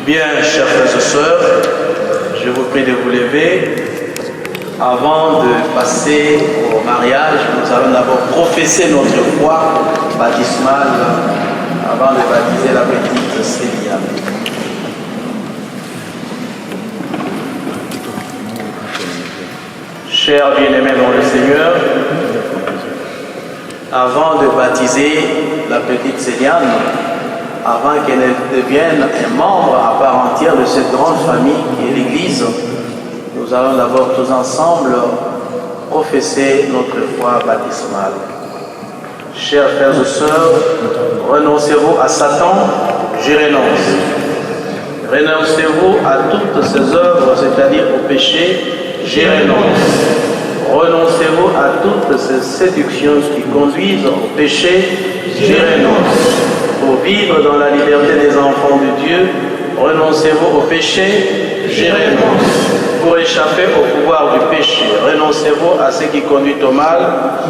Bien, chers frères et sœurs, je vous prie de vous lever. Avant de passer au mariage, nous allons d'abord professer notre foi baptismale avant de baptiser la petite Célia. Chers bien-aimés dans le Seigneur, avant de baptiser la petite Céliane, avant qu'elle devienne un membre à part entière de cette grande famille qui est l'Église, nous allons d'abord tous ensemble professer notre foi baptismale. Chers frères et sœurs, renoncez-vous à Satan, j'y renonce. Renoncez-vous à toutes ses œuvres, c'est-à-dire au péché, j'y renonce. Renoncez-vous à toutes ces séductions qui conduisent au péché, j'y renonce. Pour vivre dans la liberté des enfants de Dieu, renoncez-vous au péché, j'y renonce. Pour échapper au pouvoir du péché, renoncez-vous à ce qui conduit au mal,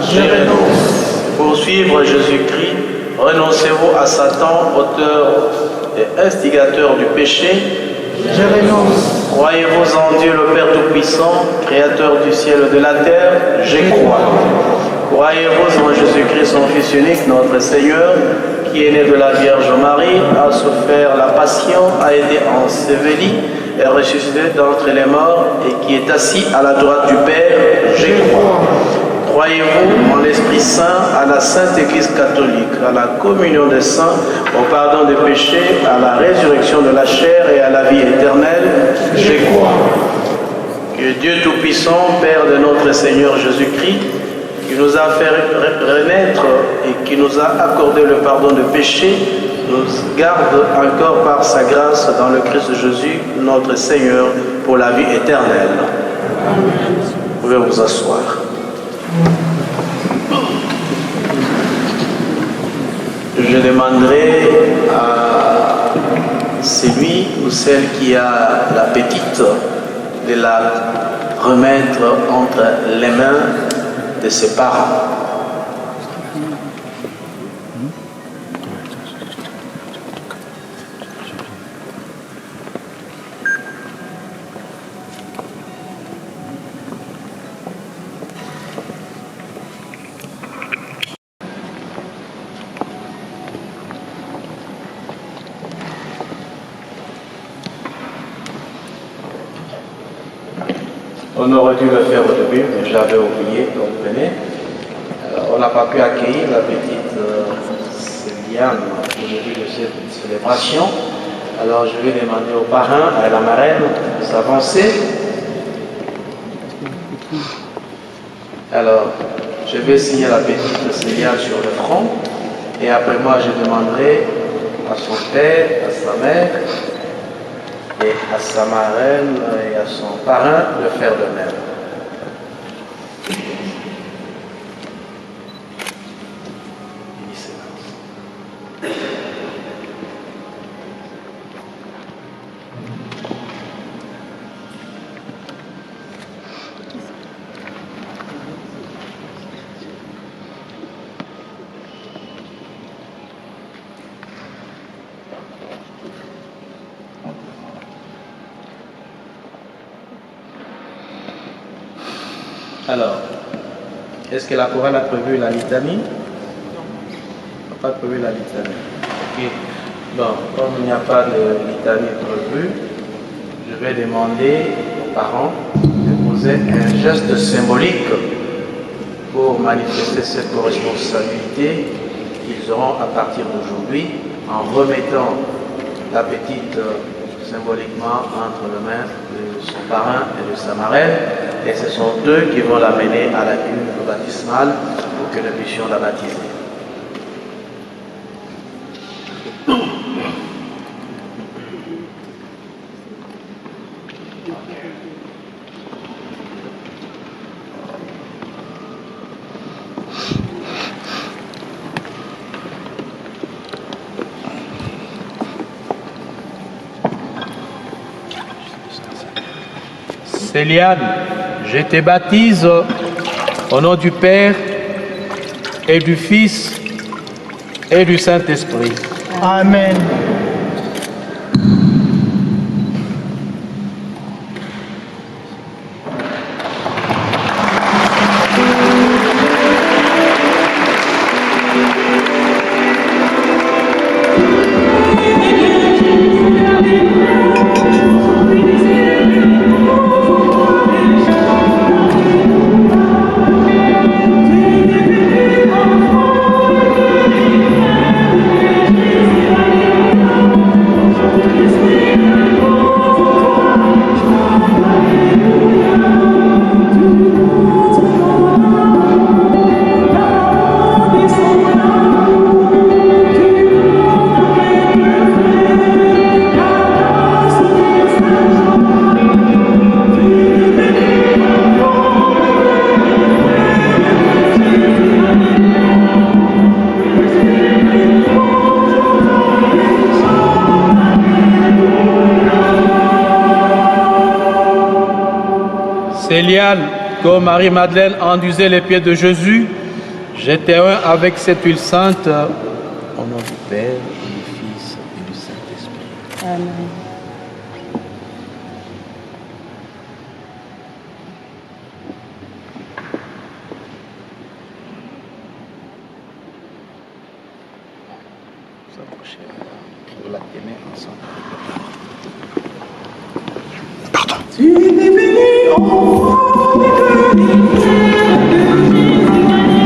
j'y renonce. Pour suivre Jésus-Christ, renoncez-vous à Satan, auteur et instigateur du péché, j'y renonce. Croyez-vous en Dieu le Père Tout-Puissant, Créateur du ciel et de la terre, j'y crois. Croyez-vous en Jésus-Christ, son Fils unique, notre Seigneur, qui est né de la Vierge Marie, a souffert la passion, a été enseveli, est ressuscité d'entre les morts et qui est assis à la droite du Père, j'y crois. Croyez-vous en l'Esprit Saint, à la Sainte Église catholique, à la communion des saints, au pardon des péchés, à la résurrection de la chair et à la vie éternelle, j'y crois. Que Dieu Tout-Puissant, Père de notre Seigneur Jésus-Christ, qui nous a fait renaître et qui nous a accordé le pardon de péché, nous garde encore par sa grâce dans le Christ Jésus, notre Seigneur, pour la vie éternelle. Vous pouvez vous asseoir. Je demanderai à celui ou celle qui a la petite de la remettre entre les mains de ses parents. On aurait dû le faire au début, mais j'avais oublié, donc venez. On n'a pas pu accueillir la petite Céliane aujourd'hui de cette célébration. Alors je vais demander au parrain, à la marraine, de s'avancer. Alors, je vais signer la petite Céliane sur le front. Et après moi, je demanderai à son père, à sa mère, et à sa marraine et à son parrain de faire de même. Alors, est-ce que la chorale a prévu la litanie? Non. Pas prévu la litanie. Ok. Bon, comme il n'y a pas de litanie prévue, je vais demander aux parents de poser un geste symbolique pour manifester cette responsabilité qu'ils auront à partir d'aujourd'hui en remettant la petite symboliquement entre les mains de son parrain et de sa marraine. Et ce sont eux qui vont l'amener à la cuve baptismale pour que nous puissions la baptiser. Céliane, je te baptise au nom du Père et du Fils et du Saint-Esprit. Amen. Céliane, comme Marie-Madeleine enduisait les pieds de Jésus, j'étais un avec cette huile sainte. Au nom du Père, du Fils et du Saint-Esprit. Amen.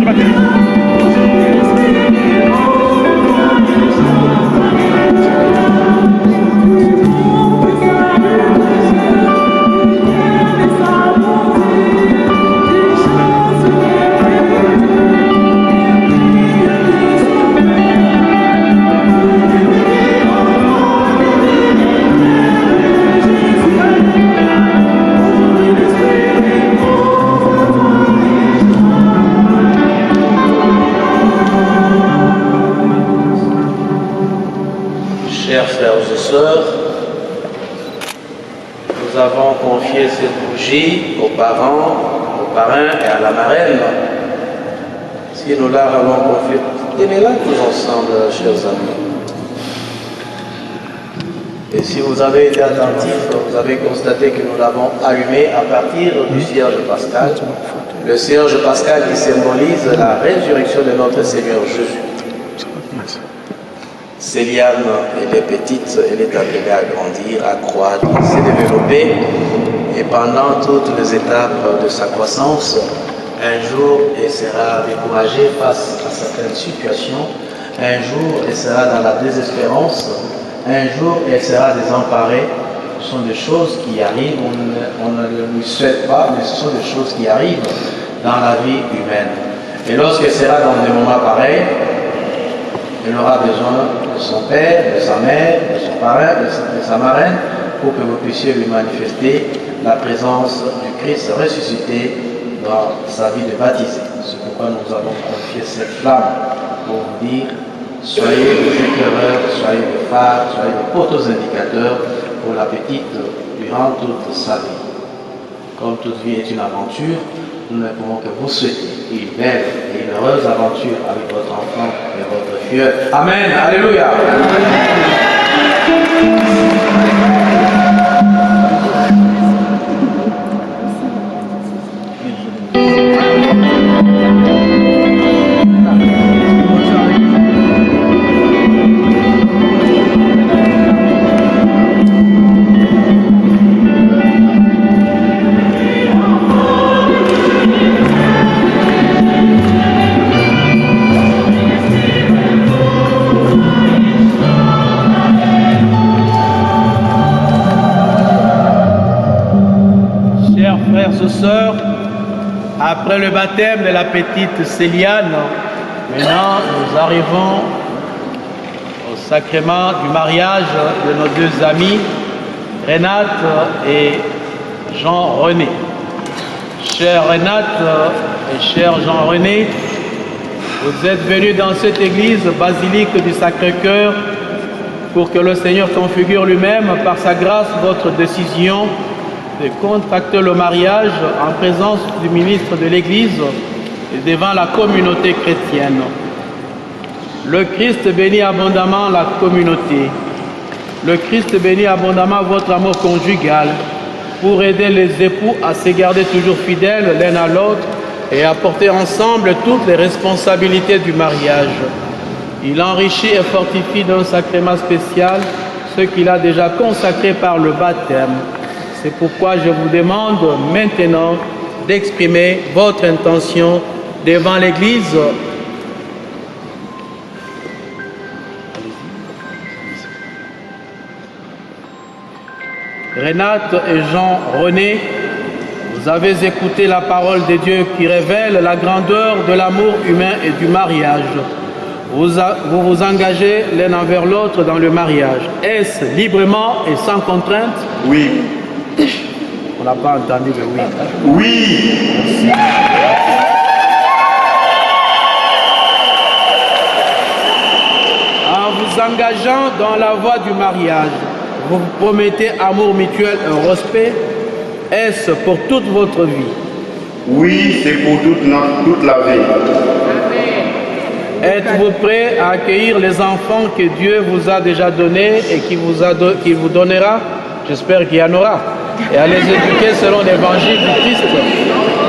Pardon. Chers frères et sœurs, nous avons confié cette bougie aux parents, aux parrains et à la marraine. Si nous leur avons confié, tenez-la tous ensemble, chers amis. Et si vous avez été attentifs, vous avez constaté que nous l'avons allumé à partir du cierge pascal. Le cierge pascal qui symbolise la résurrection de notre Seigneur Jésus. Céliane, elle est petite, elle est appelée à grandir, à croître, à se développer. Et pendant toutes les étapes de sa croissance, un jour, elle sera découragée face à certaines situations. Un jour, elle sera dans la désespérance. Un jour, elle sera désemparée. Ce sont des choses qui arrivent, on ne le souhaite pas, mais ce sont des choses qui arrivent dans la vie humaine. Et lorsqu'elle sera dans des moments pareils, elle aura besoin de son père, de sa mère, de son parrain, de sa marraine, pour que vous puissiez lui manifester la présence du Christ ressuscité dans sa vie de baptisé. C'est pourquoi nous avons confié cette flamme pour vous dire, soyez des éclaireurs, soyez des phares, soyez des poteaux indicateurs pour la petite durant toute sa vie. Comme toute vie est une aventure, nous ne pouvons que vous souhaiter une belle et une heureuse aventure avec votre enfant et votre filleul. Amen. Alléluia. Sœurs, après le baptême de la petite Céliane, maintenant nous arrivons au sacrement du mariage de nos deux amis, Renate et Jean-René. Chère Renate et cher Jean-René, vous êtes venus dans cette église basilique du Sacré-Cœur pour que le Seigneur configure lui-même par sa grâce votre décision de contracter le mariage en présence du ministre de l'Église et devant la communauté chrétienne. Le Christ bénit abondamment la communauté. Le Christ bénit abondamment votre amour conjugal pour aider les époux à se garder toujours fidèles l'un à l'autre et à porter ensemble toutes les responsabilités du mariage. Il enrichit et fortifie d'un sacrement spécial ceux qu'il a déjà consacrés par le baptême. C'est pourquoi je vous demande maintenant d'exprimer votre intention devant l'Église. Renate et Jean-René, vous avez écouté la parole de Dieu qui révèle la grandeur de l'amour humain et du mariage. Vous vous engagez l'un envers l'autre dans le mariage. Est-ce librement et sans contrainte? Oui. On n'a pas entendu le oui. Oui. En vous engageant dans la voie du mariage, vous vous promettez amour mutuel et respect. Est-ce pour toute votre vie? Oui, c'est pour toute la vie. Êtes-vous prêt à accueillir les enfants que Dieu vous a déjà donnés et qu'il vous donnera? J'espère qu'il y en aura. Et à les éduquer selon l'évangile du Christ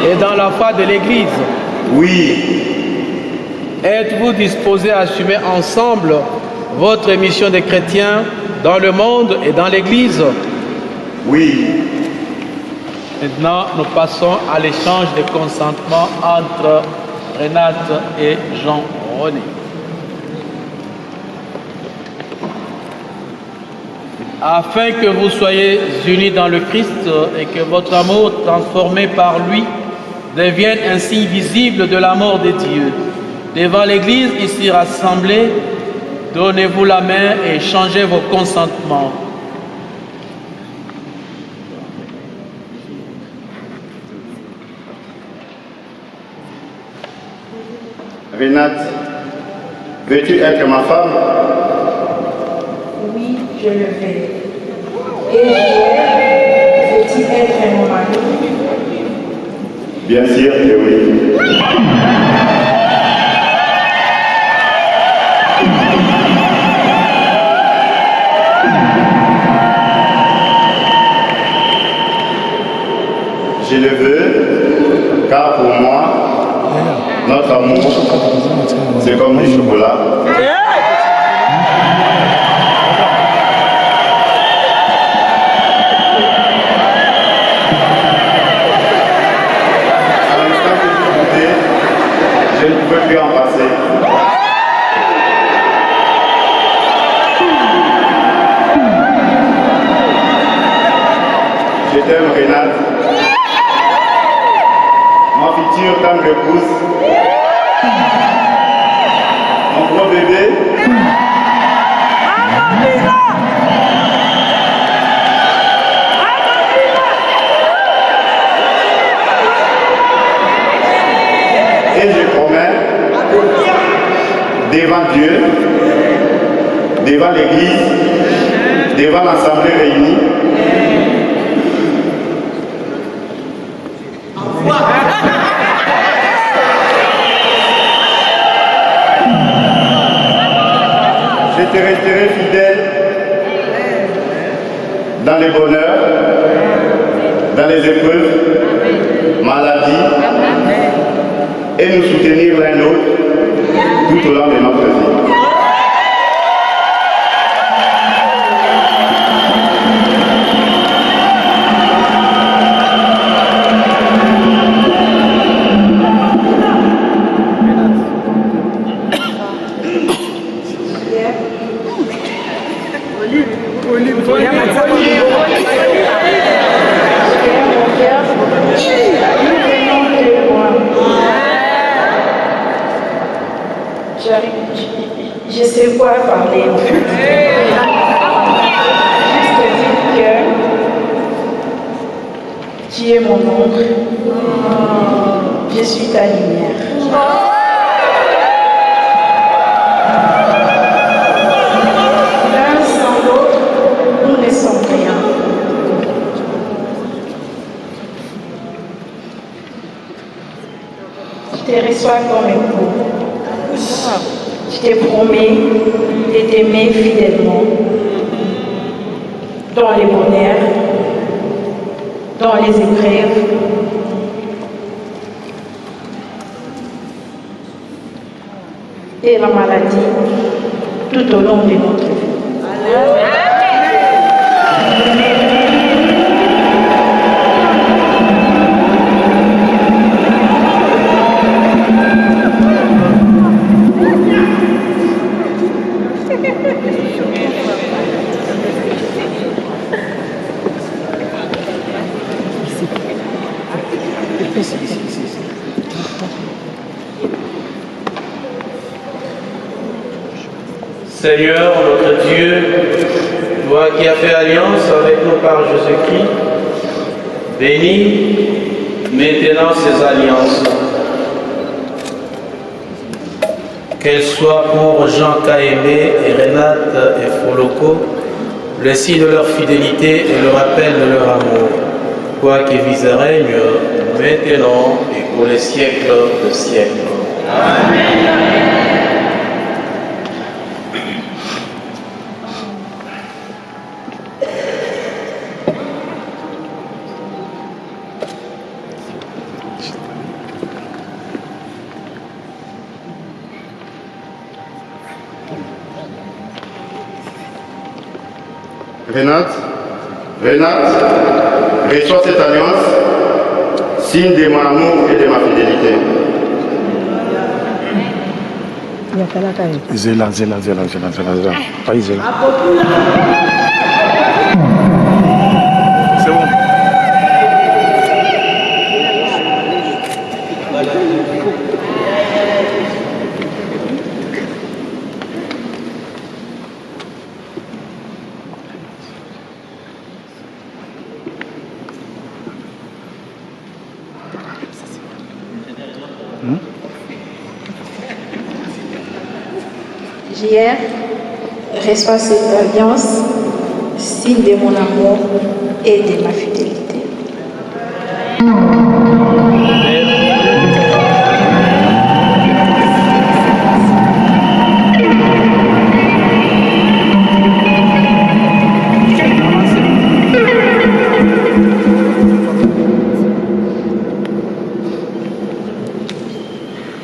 et dans la foi de l'Église. Oui. Êtes-vous disposé à assumer ensemble votre mission de chrétien dans le monde et dans l'Église? Oui. Maintenant, nous passons à l'échange de consentement entre Renate et Jean-René. Afin que vous soyez unis dans le Christ et que votre amour, transformé par lui, devienne un signe visible de l'amour de Dieu. Devant l'Église ici rassemblée, donnez-vous la main et échangez vos consentements. Renate, veux-tu être ma femme? Oui, je le fais. Et veux-tu être mon mari? Bien sûr que oui. Je le veux, car pour moi, notre amour, c'est comme du chocolat. À l'instant que je goûtais, je ne pouvais plus en passer. Je t'aime, Renate. Ma future tendre épouse. Mon gros bébé. Et je promets, devant Dieu, devant l'Église, devant l'Assemblée réunie, je te resterai fidèle dans les bonheurs, dans les épreuves, maladies, et nous soutenir l'un l'autre tout au long de notre vie. Je sais quoi parler en fait. Juste dire que tu es mon ombre. Je suis ta lumière. L'un sans l'autre, nous ne sommes rien. Je te reçois comme époux. Je te promets de t'aimer fidèlement dans les bonheurs, dans les épreuves, et la maladie tout au long de notre vie. Seigneur, notre Dieu, toi qui as fait alliance avec nous par Jésus-Christ, bénis maintenant ces alliances. Qu'elles soient pour Jean Kaémé et Renate et Foloko, le signe de leur fidélité et le rappel de leur amour. toi qui vis et règnes maintenant et pour les siècles de siècles. Amen. Renate, reçois cette alliance, signe de mon amour et de ma fidélité. Zéla. Pas Zéla. C'est bon. JR, reçois cette alliance, signe de mon amour et de ma fidélité.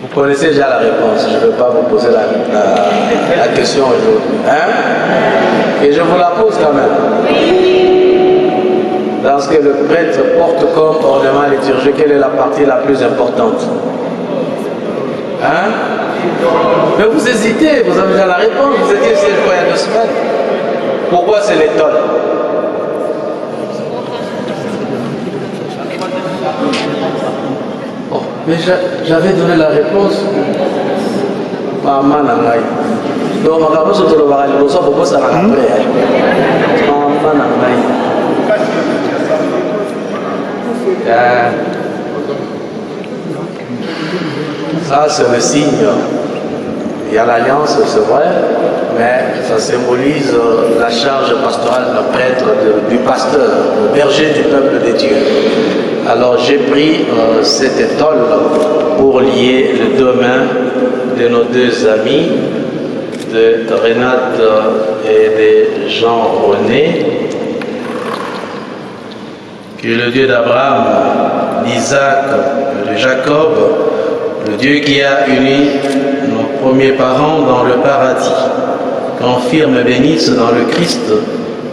Vous connaissez déjà la réponse, je ne vais pas vous poser la question aujourd'hui. Hein? Et je vous la pose quand même. Lorsque le prêtre porte comme ornement liturgique, quelle est la partie la plus importante? Hein? Mais vous hésitez, vous avez déjà la réponse, vous étiez ici il y a 2 semaines. Pourquoi c'est l'étole? Mais j'avais donné la réponse. Maman Nangai. Donc, on va se trouver à l'eau, pour ça, Maman Nangai. Ça, c'est le signe. Il y a l'alliance, c'est vrai, mais ça symbolise la charge pastorale d'un prêtre, du pasteur, du berger du peuple de Dieu. Alors j'ai pris cette étole pour lier les 2 mains de nos 2 amis, de Renate et de Jean-René. Que le Dieu d'Abraham, d'Isaac, de Jacob, le Dieu qui a uni nos premiers parents dans le paradis, confirme et bénisse dans le Christ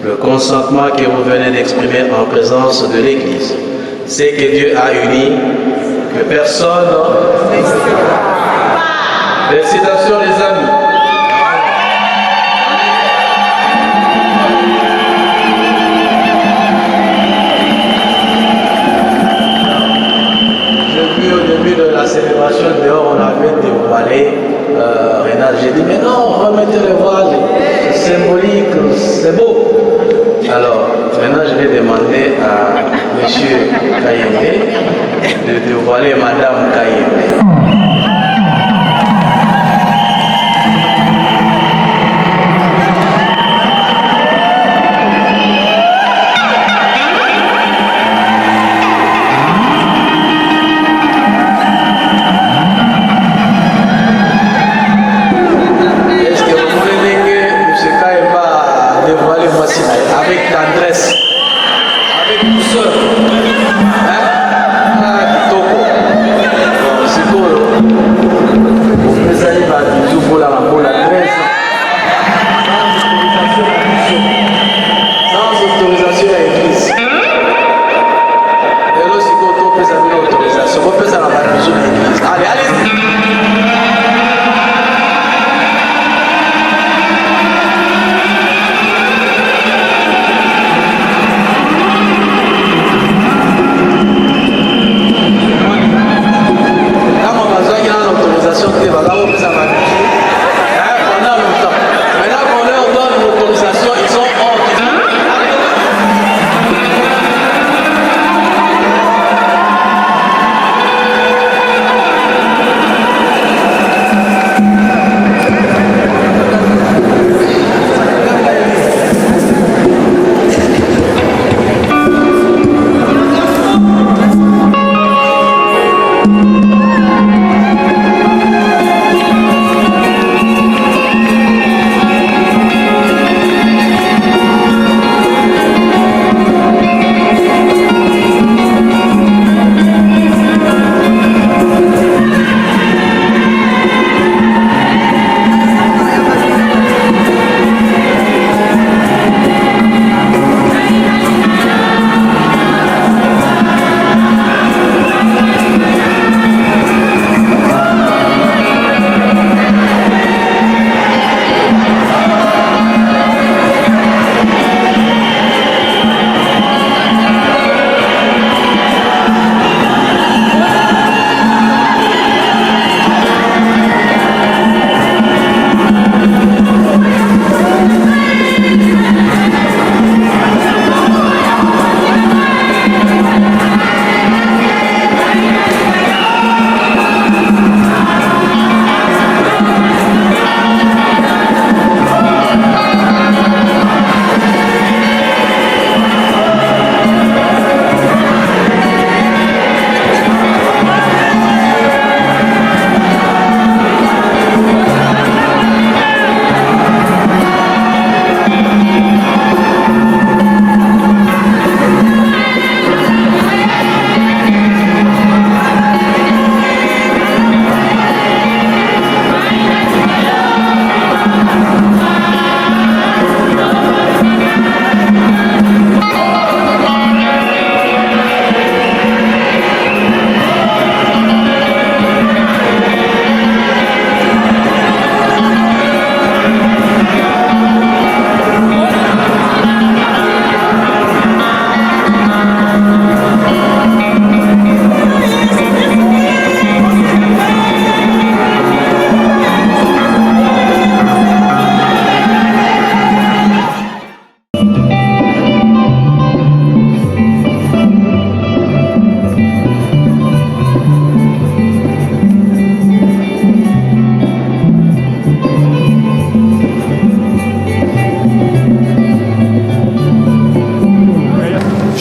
le consentement que vous venez d'exprimer en présence de l'Église. C'est que Dieu a uni, que personne... Félicitations les amis. J'ai vu au début de la célébration, dehors on avait dévoilé Renate. J'ai dit, mais non, remettez le voile, c'est symbolique, c'est beau. Alors, maintenant je vais demander à M. Kayembe de dévoiler Madame Kayembe.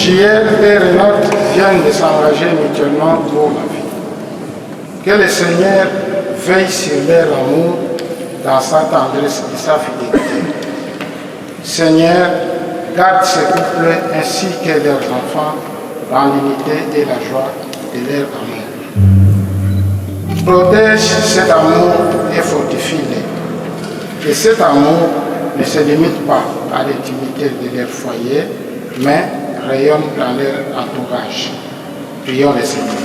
JL et Renate viennent de s'engager mutuellement pour la vie. Que le Seigneur veille sur leur amour dans sa tendresse et sa fidélité. Seigneur, garde ces couples ainsi que leurs enfants dans l'unité et la joie de leur amour. Protège cet amour et fortifie-les. Et cet amour ne se limite pas à l'intimité de leur foyer, mais rayonne dans leur entourage. Prions le Seigneur.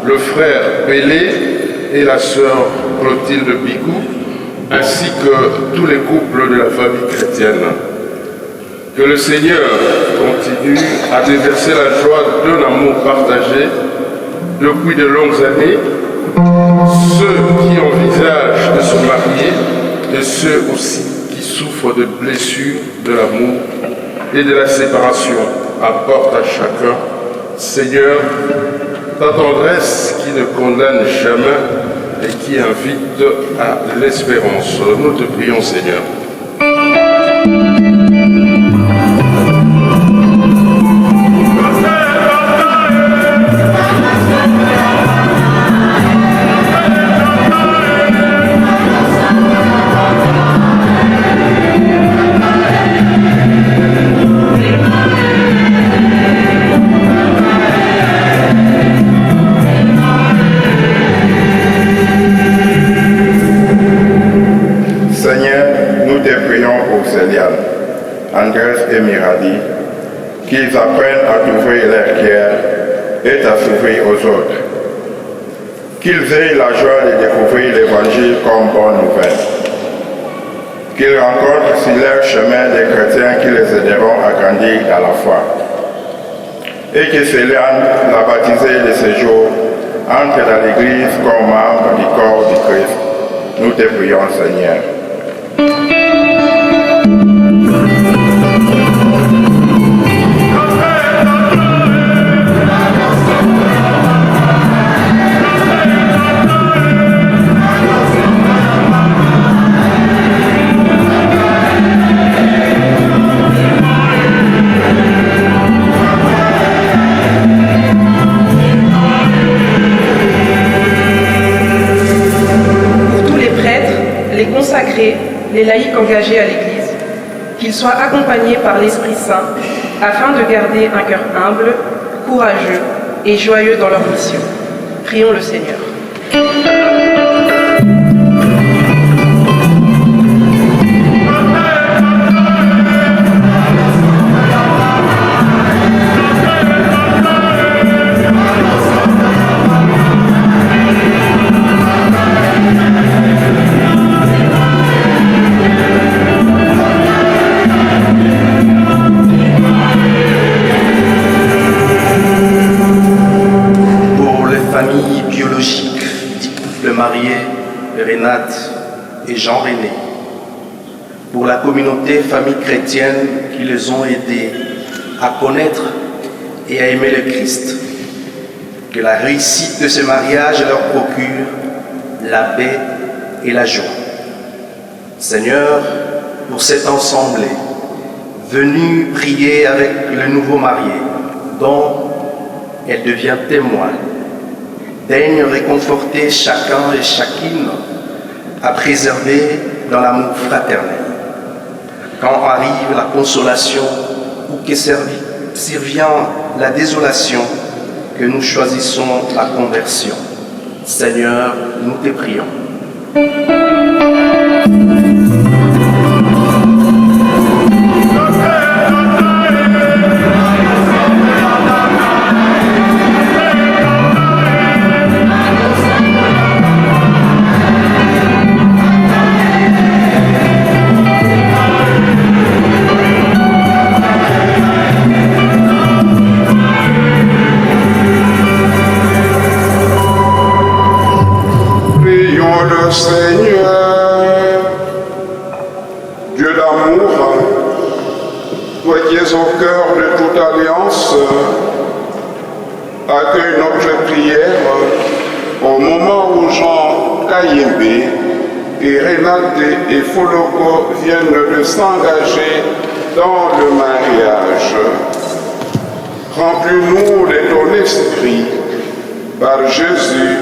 Le frère Bélé et la sœur Clotilde Bigou, ainsi que tous les couples de la famille chrétienne. Que le Seigneur continue à déverser la joie d'un amour partagé depuis de longues années, ceux qui envisagent de se marier et ceux aussi qui souffrent de blessures de l'amour et de la séparation. Apporte à chacun, Seigneur, ta tendresse qui ne condamne jamais et qui invite à l'espérance. Nous te prions, Seigneur. Andrés et Miradi, qu'ils apprennent à t'ouvrir leur cœur et à s'ouvrir aux autres. Qu'ils aient la joie de découvrir l'Évangile comme bonne nouvelle. Qu'ils rencontrent sur leur chemin des chrétiens qui les aideront à grandir dans la foi. Et que Céliane, la baptisée de ce jour, entre dans l'Église comme membre du corps du Christ. Nous te prions, Seigneur. Les laïcs engagés à l'Église, qu'ils soient accompagnés par l'Esprit Saint afin de garder un cœur humble, courageux et joyeux dans leur mission. Prions le Seigneur. Renate et Jean-René, pour la communauté famille chrétienne qui les ont aidés à connaître et à aimer le Christ. Que la réussite de ce mariage leur procure la paix et la joie. Seigneur, pour cet ensemble venu prier avec le nouveau marié, dont elle devient témoin, daigne réconforter chacun et chacune à préserver dans l'amour fraternel. Quand arrive la consolation ou que survient la désolation, que nous choisissons la conversion. Seigneur, nous te prions. soyez au cœur de toute alliance, accueille notre prière au moment où Jean Kayembe et Renate et Foloko viennent de s'engager dans le mariage. Remplis-nous de ton esprit par Jésus,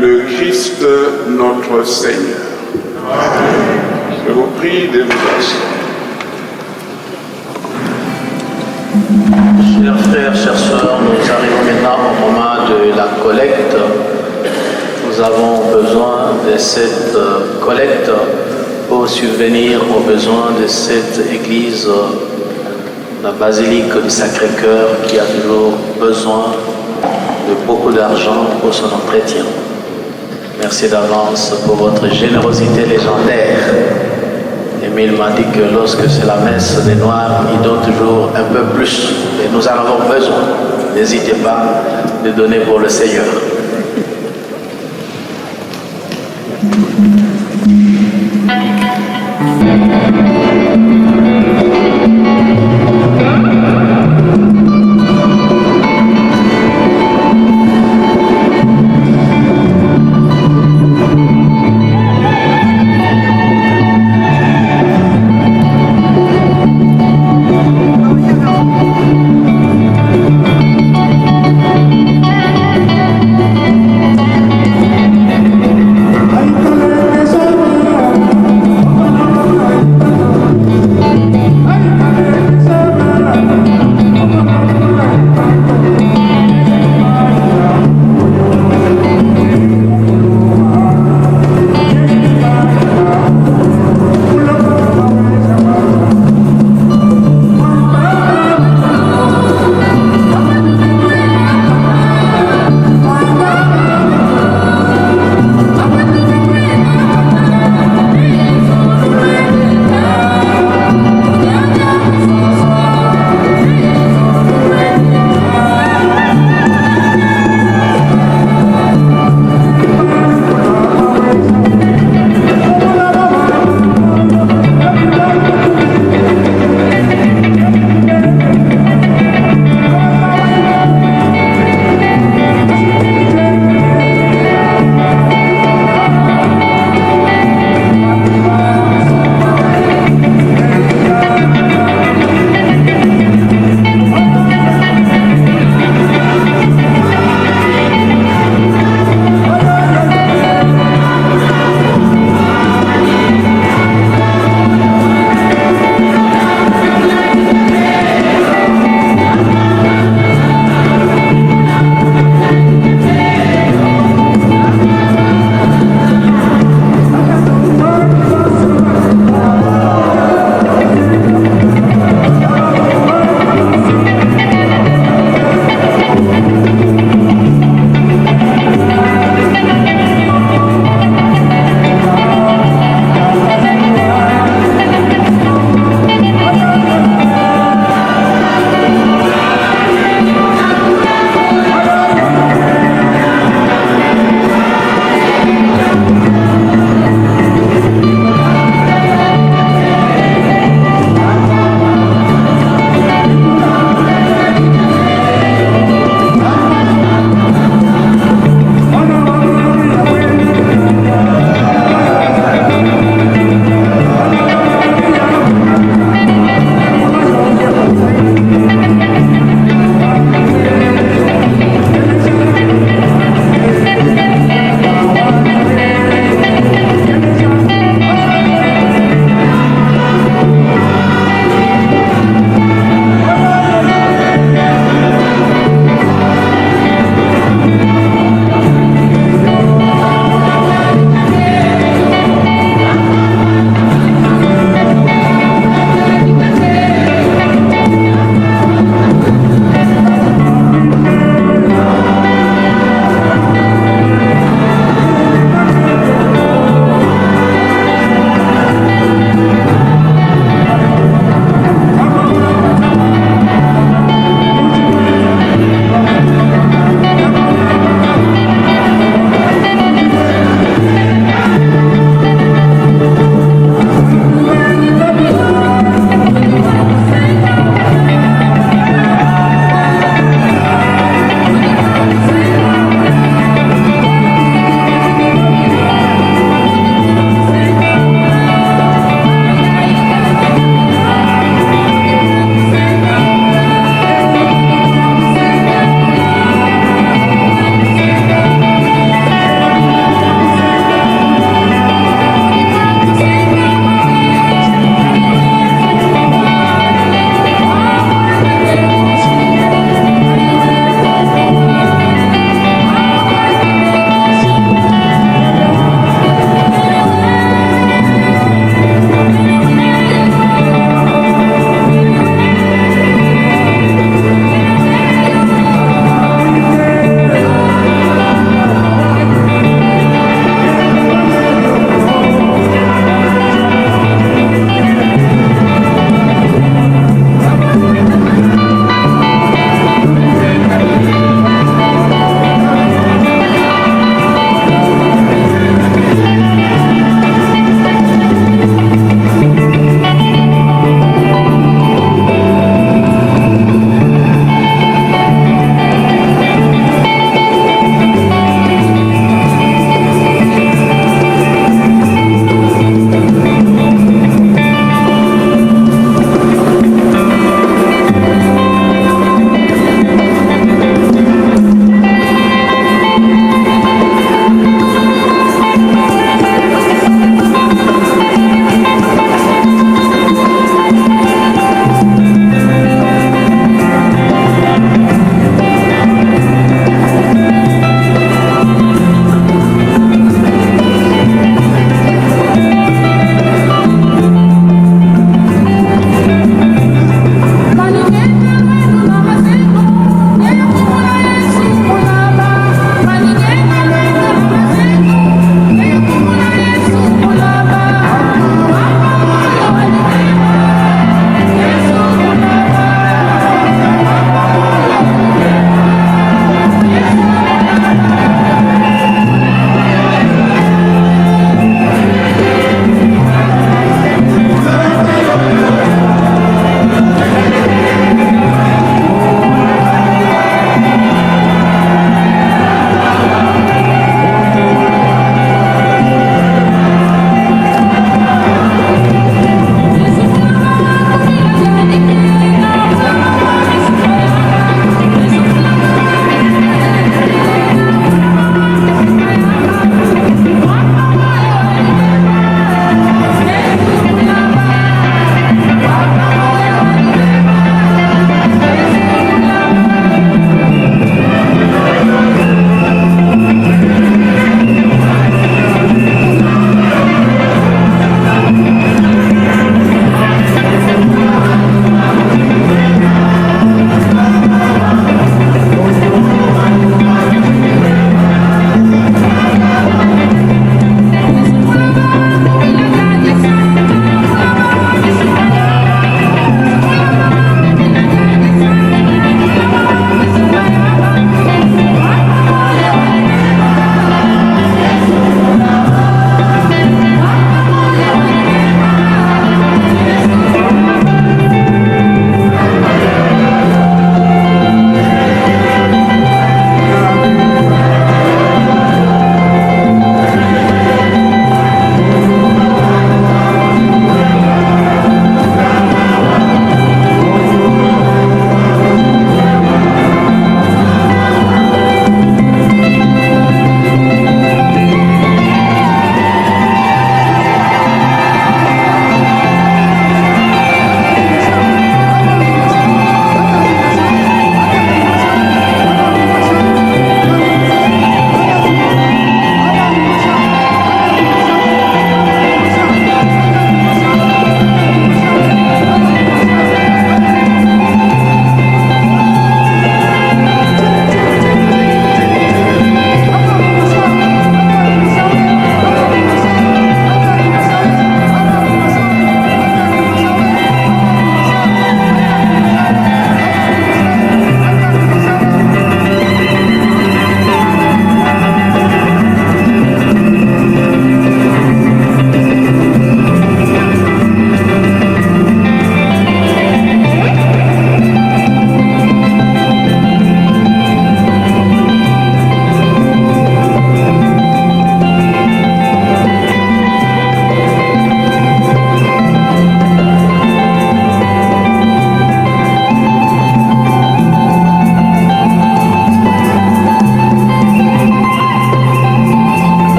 le Christ, notre Seigneur. Je vous prie de vous asseoir. Chers frères, chères sœurs, nous arrivons maintenant au moment de la collecte. Nous avons besoin de cette collecte pour subvenir aux besoins de cette église, la basilique du Sacré-Cœur, qui a toujours besoin de beaucoup d'argent pour son entretien. Merci d'avance pour votre générosité légendaire. Émile m'a dit que lorsque c'est la messe des Noirs, il donne toujours un peu plus. Et nous en avons besoin. N'hésitez pas de donner pour le Seigneur.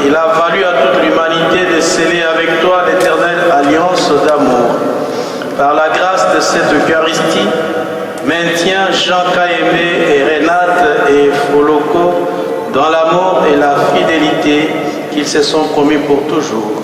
il a valu à toute l'humanité de sceller avec toi l'éternelle alliance d'amour. Par la grâce de cette Eucharistie, maintiens Jean Kaembe et Renate et Foloko dans l'amour et la fidélité qu'ils se sont promis pour toujours.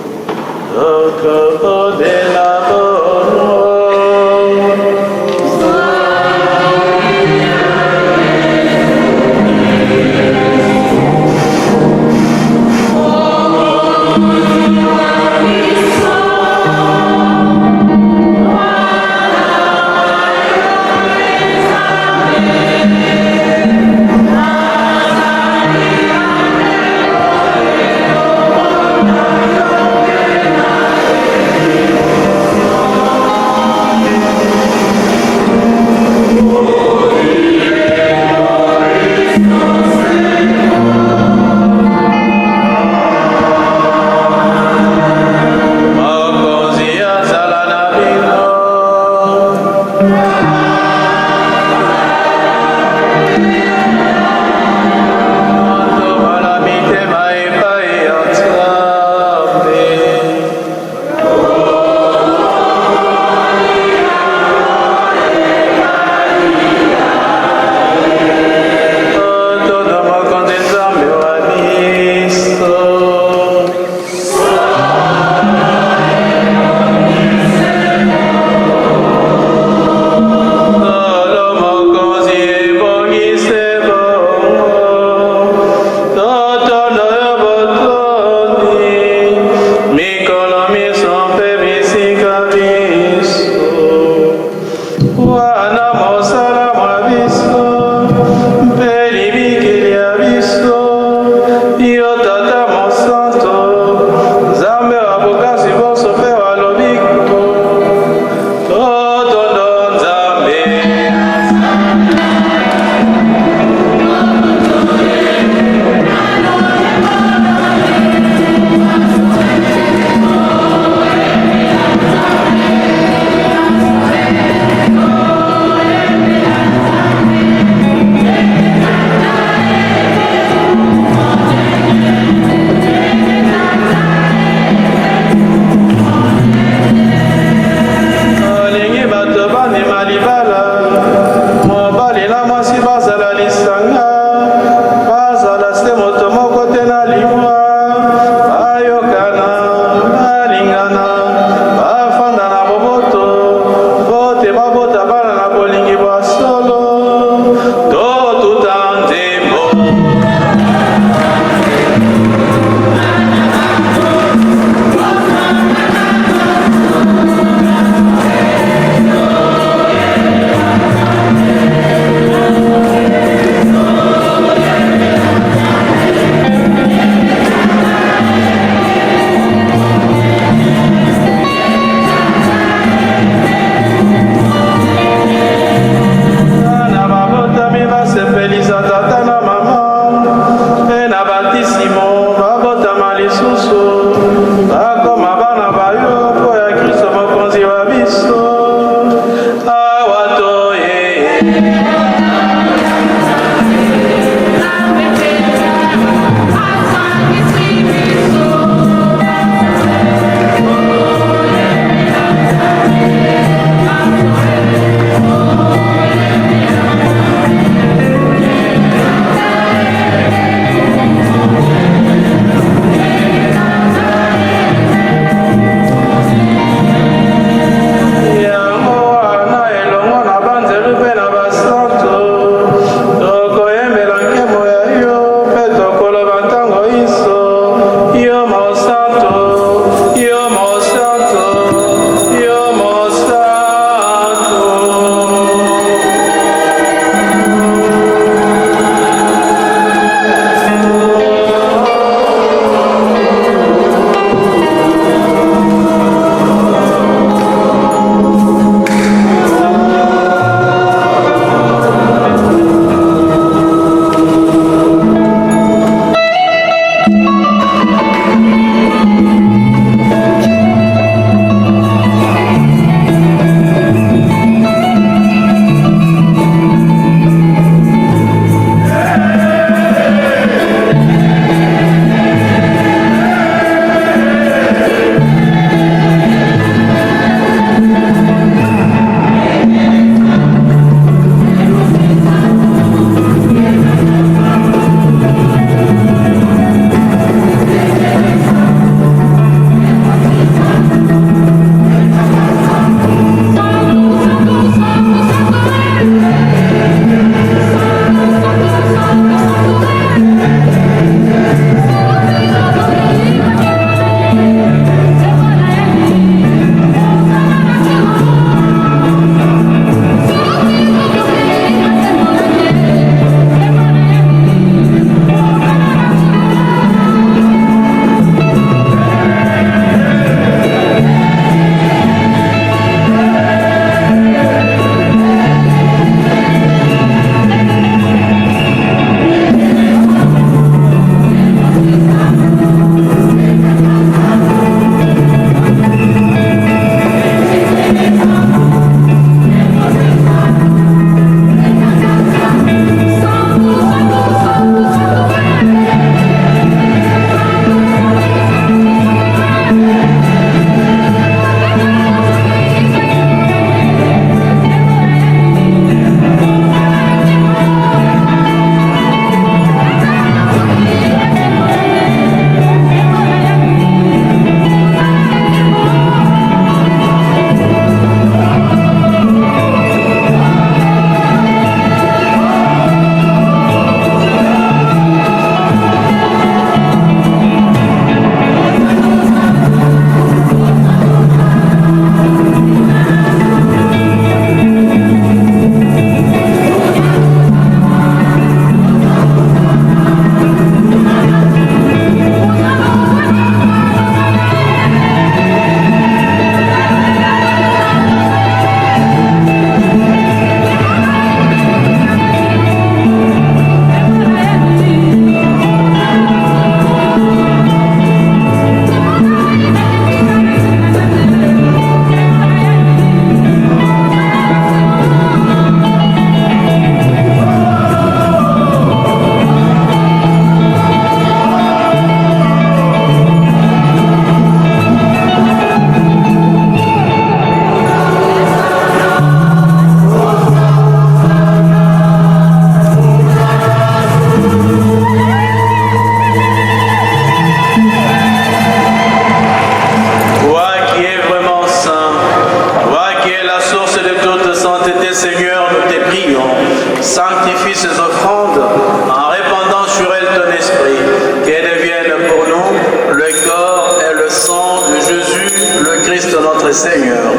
devienne pour nous le corps et le sang de Jésus, le Christ notre Seigneur.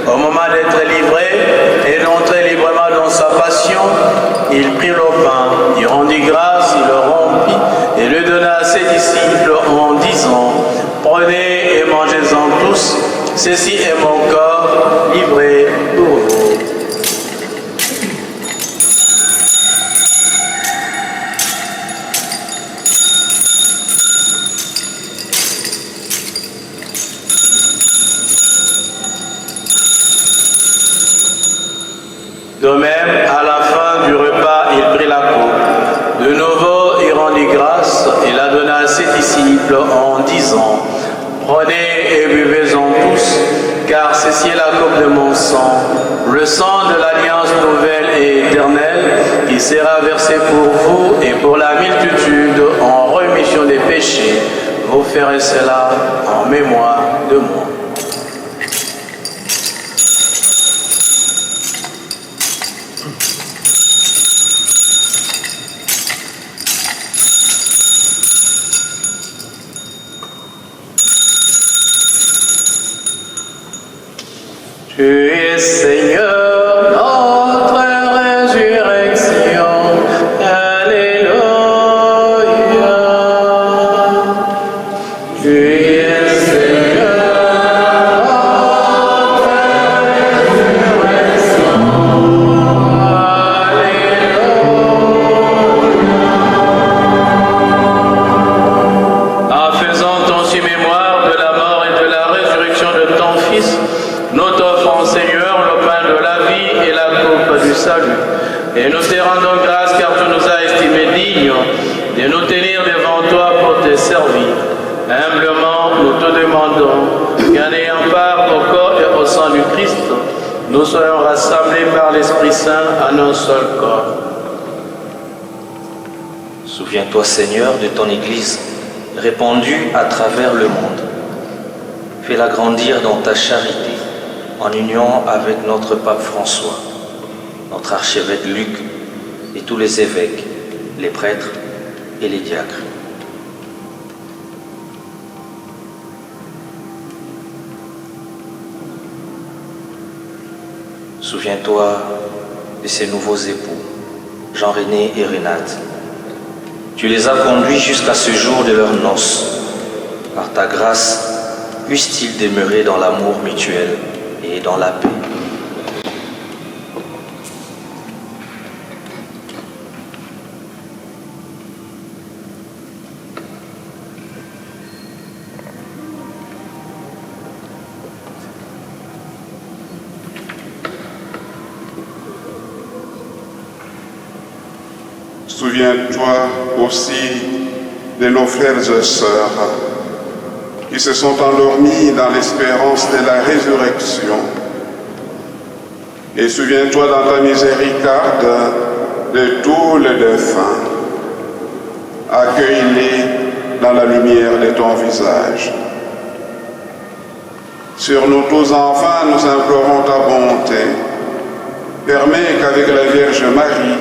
Au moment d'être livré et d'entrer librement dans sa passion, il prit le pain, il rendit grâce, il le rompit et le donna à ses disciples en disant: prenez et mangez-en tous, ceci est mon corps livré pour vous. De même, à la fin du repas, il prit la coupe. De nouveau, il rendit grâce et la donna à ses disciples en disant: prenez et buvez-en tous, car ceci est la coupe de mon sang, le sang de l'alliance nouvelle et éternelle, qui sera versé pour vous et pour la multitude en rémission des péchés. Vous ferez cela en mémoire de moi. Tu es Seigneur, notre résurrection. Alléluia. Tu es Seigneur, notre résurrection. Alléluia. En faisant ainsi mémoire de la mort et de la résurrection de ton Fils, nous t'offrons, Seigneur, le pain de la vie et la coupe du salut. Et nous te rendons grâce car tu nous as estimés dignes de nous tenir devant toi pour te servir. Humblement, nous te demandons qu'en ayant part au corps et au sang du Christ, nous soyons rassemblés par l'Esprit Saint en un seul corps. Souviens-toi, Seigneur, de ton Église répandue à travers le monde. Fais-la grandir dans ta charité, en union avec notre pape François, notre archevêque Luc et tous les évêques, les prêtres et les diacres. Souviens-toi de ces nouveaux époux, Jean-René et Renate. Tu les as conduits jusqu'à ce jour de leurs noces. Par ta grâce, puissent-ils demeurer dans l'amour mutuel et dans la paix. Souviens-toi aussi de nos frères et sœurs qui se sont endormis dans l'espérance de la résurrection. Et souviens-toi dans ta miséricorde de tous les défunts. Accueille-les dans la lumière de ton visage. Sur nous tous enfants, nous implorons ta bonté. Permets qu'avec la Vierge Marie,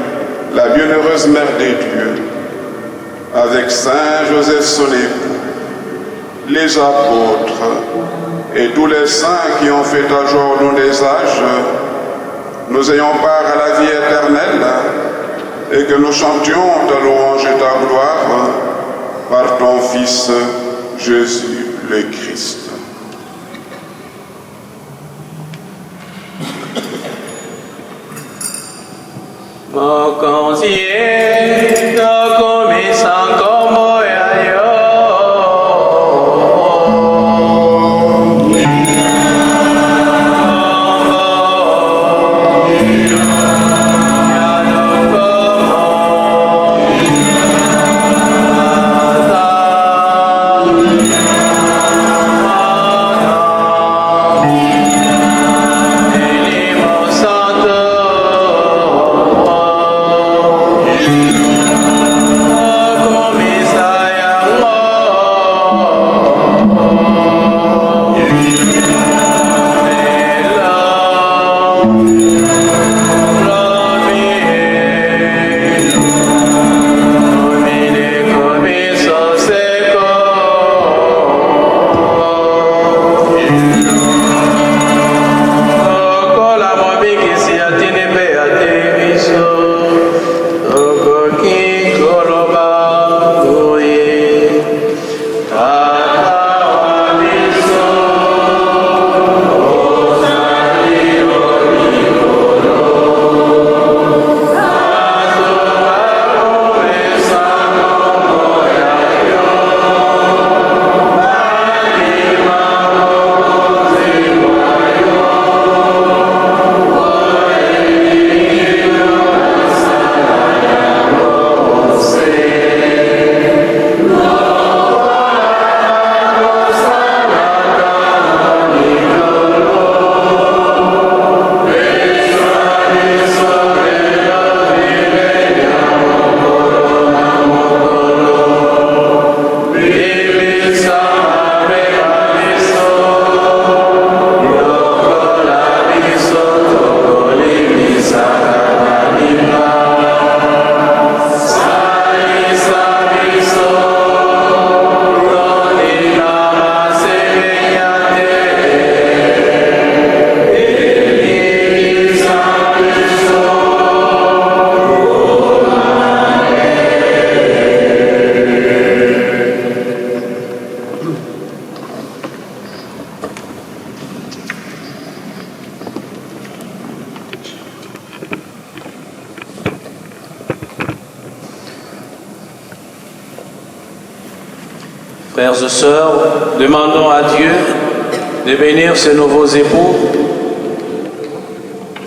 la bienheureuse Mère de Dieu, avec Saint Joseph son époux, les apôtres et tous les saints qui ont fait à jour nos des âges, nous ayons part à la vie éternelle et que nous chantions ta louange et ta gloire par ton Fils Jésus le Christ. Mon conseiller, no comisan como yo. Yeah. Frères et sœurs, demandons à Dieu de bénir ces nouveaux époux.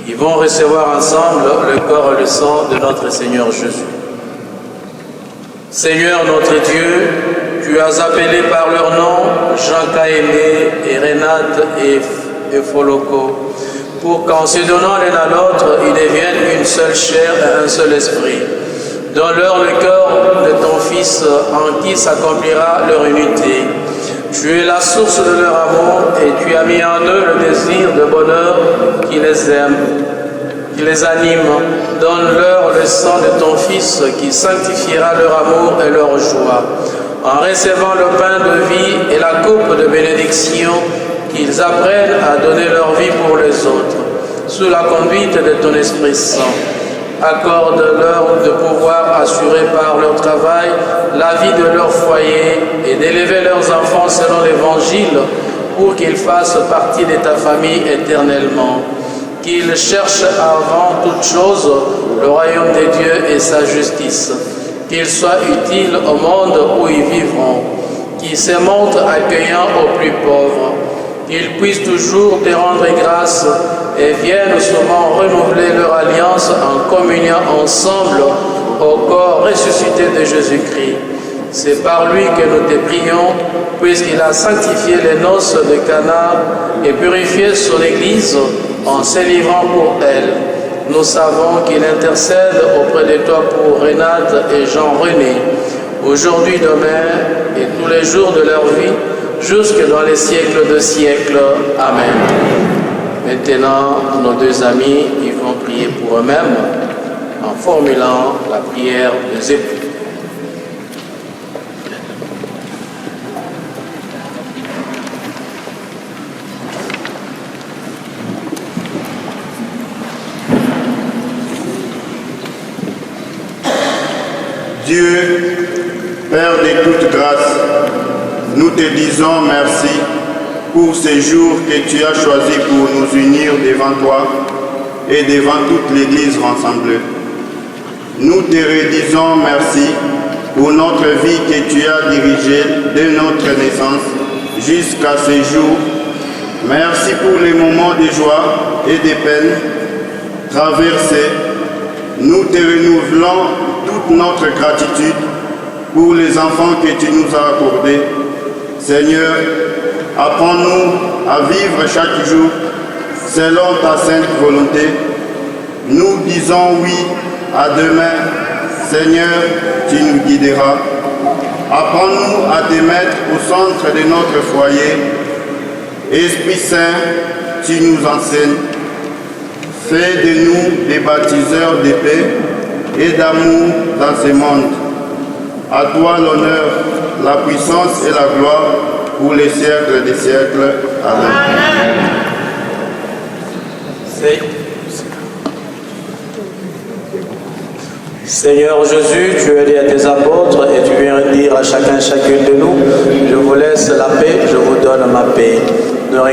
Ils vont recevoir ensemble le corps et le sang de notre Seigneur Jésus. Seigneur notre Dieu, tu as appelé par leur nom Jean Caémé et Renate et Foloko, pour qu'en se donnant l'un à l'autre, ils deviennent une seule chair et un seul esprit. Donne-leur le cœur de ton Fils en qui s'accomplira leur unité. Tu es la source de leur amour et tu as mis en eux le désir de bonheur qui les aime, qui les anime. Donne-leur le sang de ton Fils qui sanctifiera leur amour et leur joie. En recevant le pain de vie et la coupe de bénédiction, qu'ils apprennent à donner leur vie pour les autres, sous la conduite de ton Esprit Saint. Accorde-leur de pouvoir assurer par leur travail la vie de leur foyer et d'élever leurs enfants selon l'Évangile pour qu'ils fassent partie de ta famille éternellement. Qu'ils cherchent avant toute chose le royaume de Dieu et sa justice. Qu'ils soient utiles au monde où ils vivront. Qu'ils se montrent accueillants aux plus pauvres. Qu'ils puissent toujours te rendre grâce et viennent souvent renouveler leur alliance en communiant ensemble au corps ressuscité de Jésus-Christ. C'est par lui que nous te prions, puisqu'il a sanctifié les noces de Cana et purifié son Église en se livrant pour elle. Nous savons qu'il intercède auprès de toi pour Renate et Jean-René, aujourd'hui, demain et tous les jours de leur vie, jusque dans les siècles de siècles. Amen. Maintenant, nos deux amis, ils vont prier pour eux-mêmes en formulant la prière des époux. Dieu, Père de toute grâce, nous te disons merci pour ces jours que tu as choisis pour nous unir devant toi et devant toute l'Église rassemblée. Nous te redisons merci pour notre vie que tu as dirigée dès notre naissance jusqu'à ce jour. Merci pour les moments de joie et de peine traversés. Nous te renouvelons toute notre gratitude pour les enfants que tu nous as accordés. Seigneur, apprends-nous à vivre chaque jour selon ta sainte volonté. Nous disons oui à demain. Seigneur, tu nous guideras. Apprends-nous à te mettre au centre de notre foyer. Esprit Saint, tu nous enseignes. Fais de nous des baptiseurs de paix et d'amour dans ce monde. À toi l'honneur, la puissance et la gloire pour les siècles des siècles. Amen. Seigneur Jésus, tu as dit à tes apôtres et tu viens dire à chacun, chacune de nous, je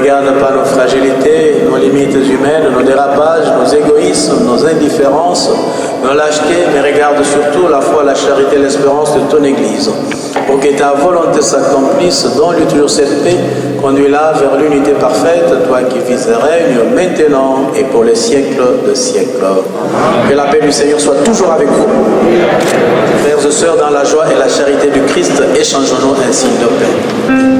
regarde pas nos fragilités, nos limites humaines, nos dérapages, nos égoïsmes, nos indifférences, nos lâchetés, mais regarde surtout la foi, la charité et l'espérance de ton Église. Pour que ta volonté s'accomplisse, donne-lui toujours cette paix, conduis-la vers l'unité parfaite, toi qui vis et règnes maintenant et pour les siècles de siècles. Que la paix du Seigneur soit toujours avec vous. Frères et sœurs, dans la joie et la charité du Christ, échangeons-nous un signe de paix.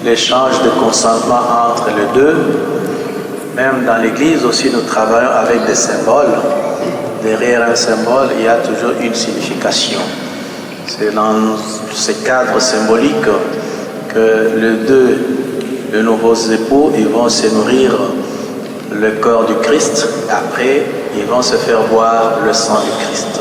L'échange de consentement entre les deux. Même dans l'Église aussi, nous travaillons avec des symboles. Derrière un symbole, il y a toujours une signification. C'est dans ce cadre symbolique que les nouveaux époux, ils vont se nourrir le corps du Christ. Après, ils vont se faire boire le sang du Christ.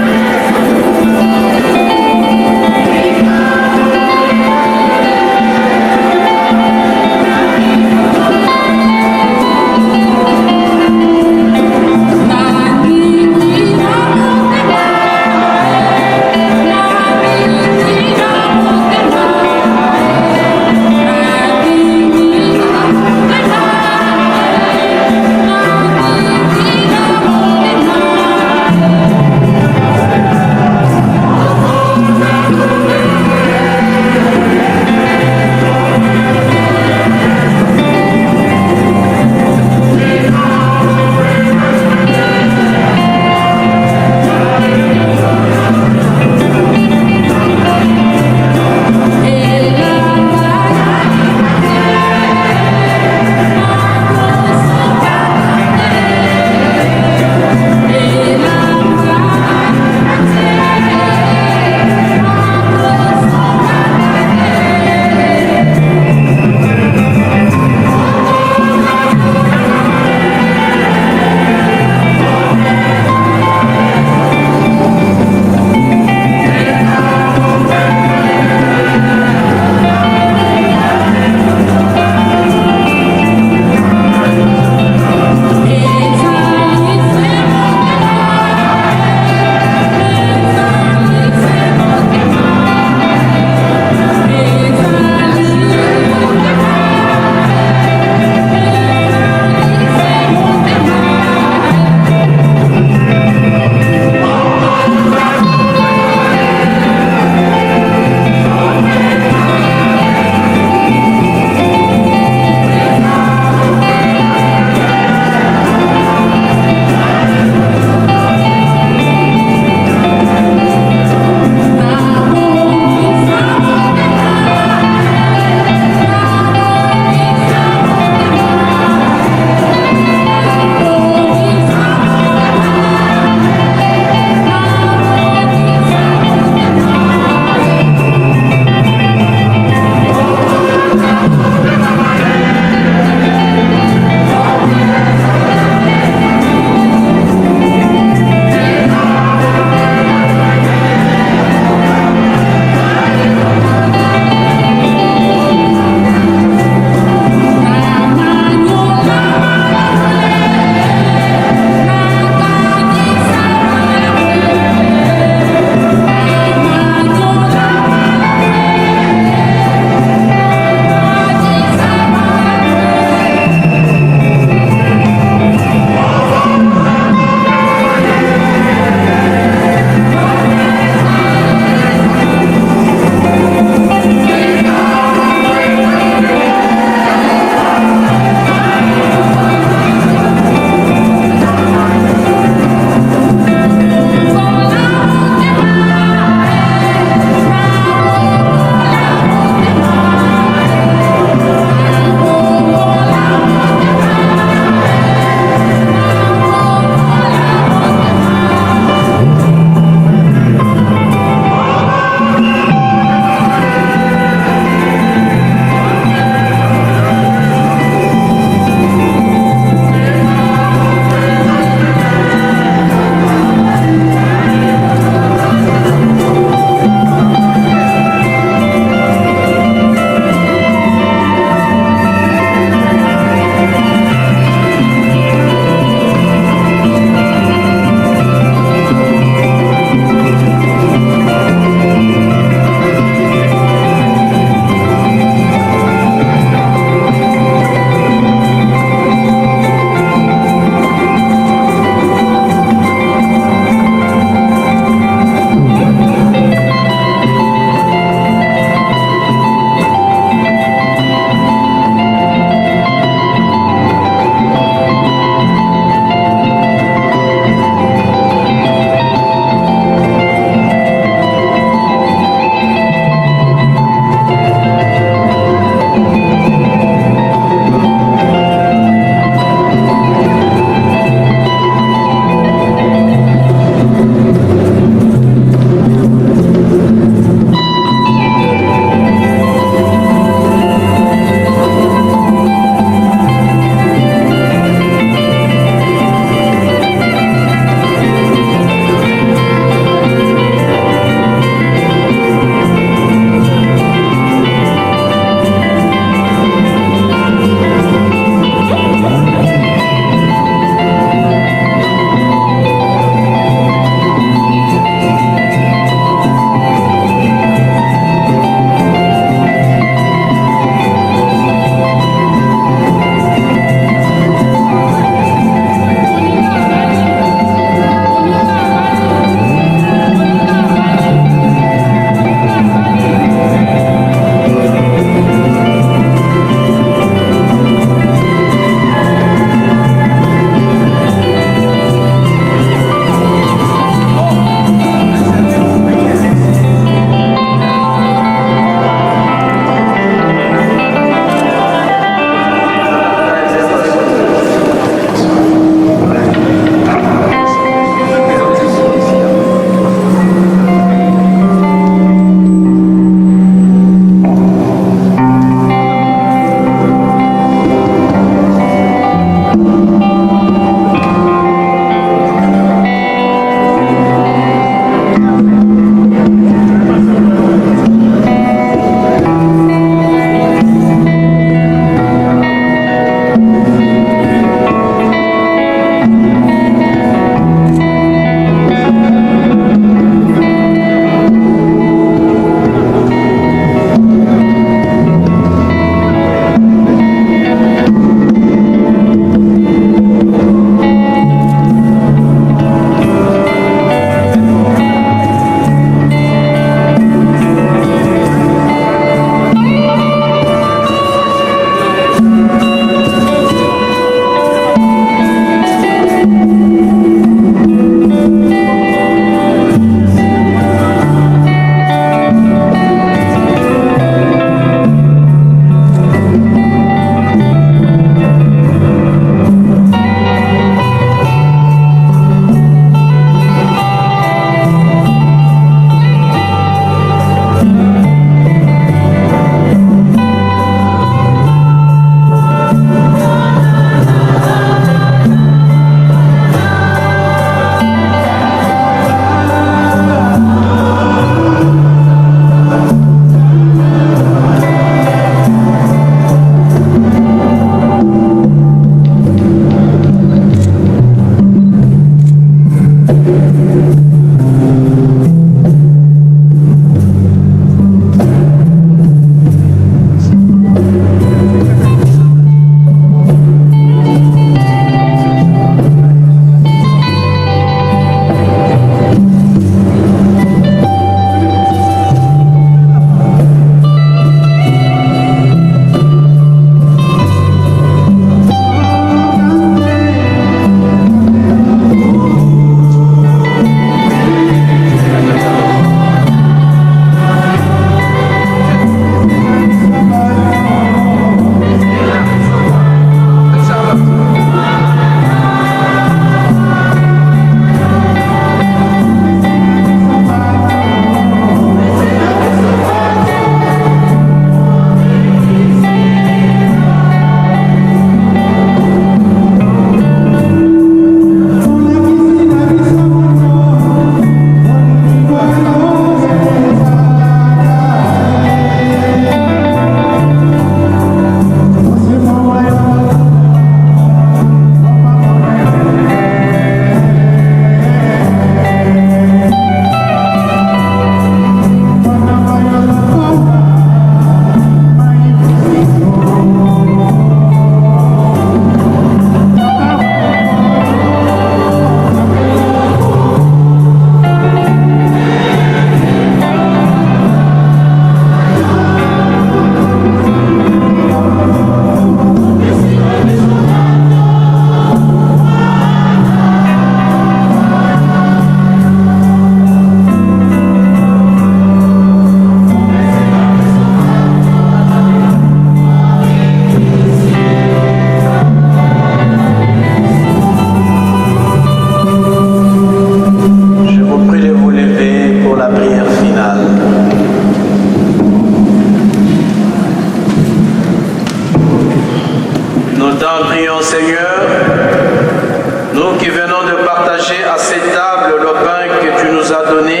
nous qui venons de partager à cette table le pain que tu nous as donné,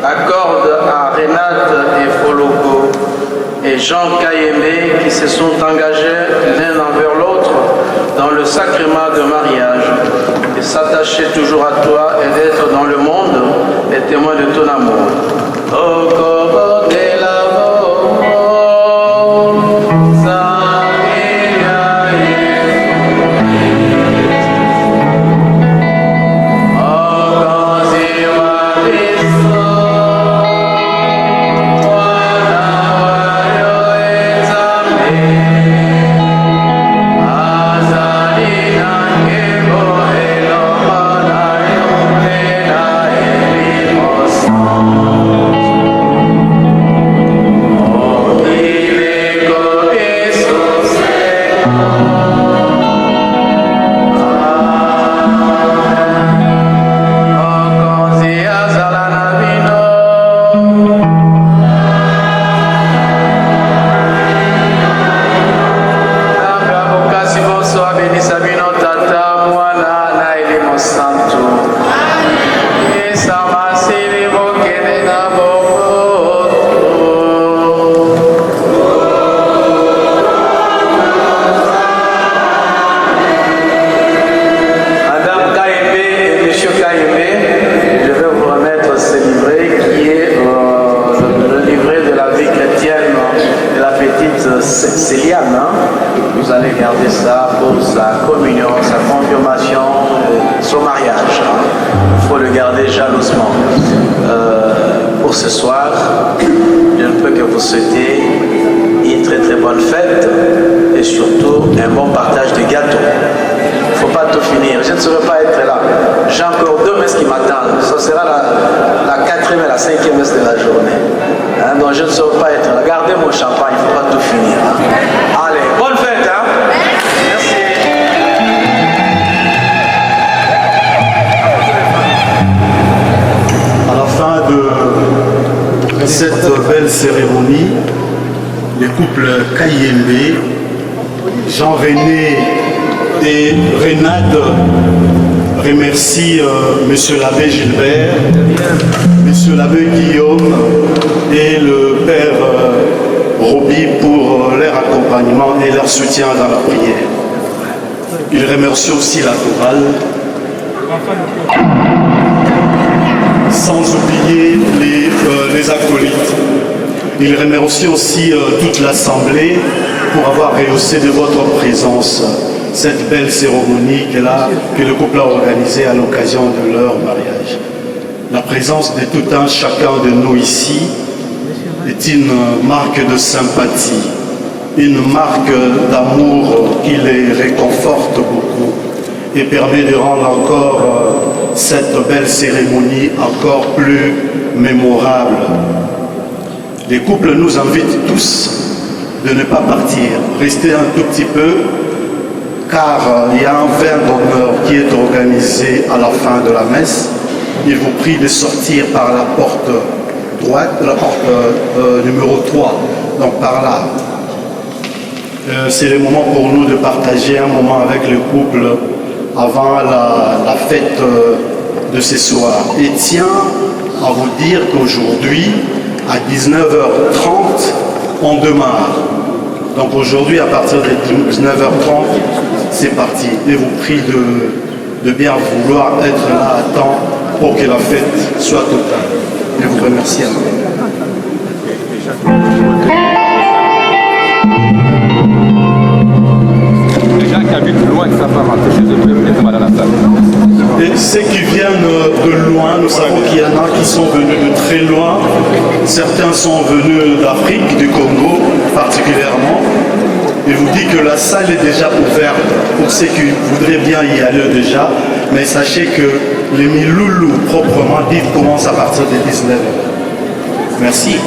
accorde à Renate et Foloko et Jean Kayembe qui se sont engagés l'un envers l'autre dans le sacrement de mariage et s'attacher toujours à toi et d'être dans le monde et témoin de ton amour. Au corps de la vous allez garder ça pour sa communion, sa confirmation, son mariage. Il faut le garder jalousement. Pour ce soir, je ne peux que vous souhaiter une très très bonne fête et surtout un bon partage de gâteaux. Il ne faut pas tout finir. Je ne saurais pas être là. J'ai encore 2 messes qui m'attendent. Ce sera la 4e et la 5e messe de la journée. Donc je ne saurais pas être là. Gardez mon champagne, il ne faut pas tout finir. Allez, bonne fête. Merci. À la fin de cette belle cérémonie, les couples Kayembe, Jean-René et Renate remercient Monsieur l'abbé Gilbert, Monsieur l'abbé Guillaume et le Père Roby pour leur accompagnement et leur soutien dans la prière. Ils remercient aussi la chorale, sans oublier les acolytes. Ils remercient aussi toute l'Assemblée pour avoir rehaussé de votre présence cette belle cérémonie que le couple a organisée à l'occasion de leur mariage. La présence de tout un chacun de nous ici est une marque de sympathie, une marque d'amour qui les réconforte beaucoup et permet de rendre encore cette belle cérémonie encore plus mémorable. Les couples nous invitent tous de ne pas partir, rester un tout petit peu, car il y a un vin d'honneur qui est organisé à la fin de la messe. Il vous prie de sortir par la porte droite, la porte numéro 3, donc par là. C'est le moment pour nous de partager un moment avec le couple avant la fête de ce soir. Et tiens à vous dire qu'aujourd'hui, à 19h30, on démarre. Donc aujourd'hui, à partir de 19h30, c'est parti. Et vous prie de bien vouloir être là à temps pour que la fête soit totale. Je vous remercie à vous. Les gens qui habitent loin, ça va rentrer chez eux, peut-être mal à la salle. Et ceux qui viennent de loin, nous savons qu'il y en a qui sont venus de très loin. Certains sont venus d'Afrique, du Congo particulièrement. Et vous dit que la salle est déjà ouverte pour ceux qui voudraient bien y aller déjà. Mais sachez que les Miloulou proprement dit commencent à partir de 19h. Merci.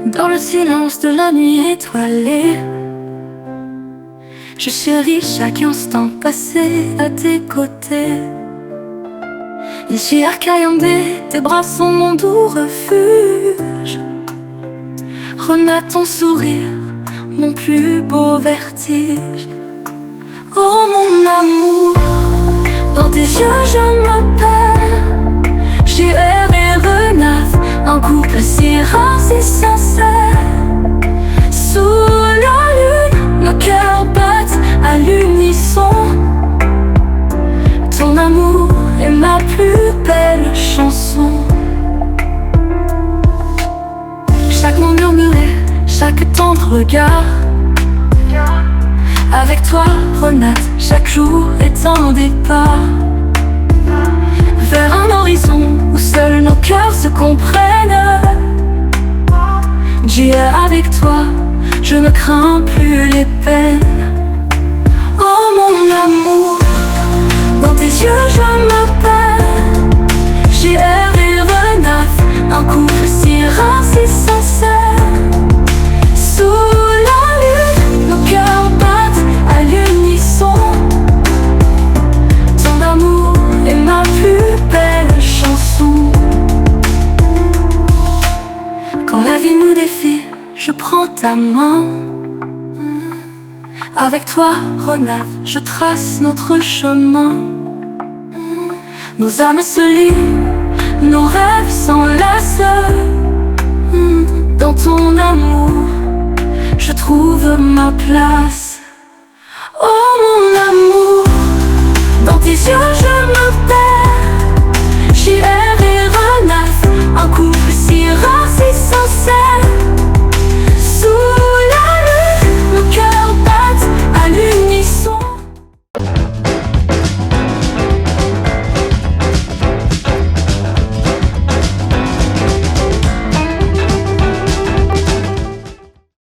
Dans le silence de la nuit étoilée, je chéris chaque instant passé à tes côtés. Ici à Cayandé, tes bras sont mon doux refuge. Renat, ton sourire, mon plus beau vertige. Oh mon amour, dans tes yeux je me perds. JR et Renat, un couple si rare, si sincère. Sous la lune, nos cœurs battent à l'unisson. Ton amour est ma plus belle chanson. Chaque mot murmuré, chaque tendre regard. Avec toi, Renat, chaque jour est un départ vers un horizon où seuls nos cœurs se comprennent. JR, avec toi, je ne crains plus les peines. Oh mon amour, dans tes yeux je me perds. JR et Renat, un couple si rare, si sincère. Sous la lune, nos cœurs battent à l'unisson. Ton amour est ma plus belle chanson. Quand la vie nous défie, je prends ta main. Avec toi, Renat, je trace notre chemin. Nos âmes se lient, nos rêves s'enlacent. Dans ton amour, je trouve ma place. Oh mon amour, dans tes yeux je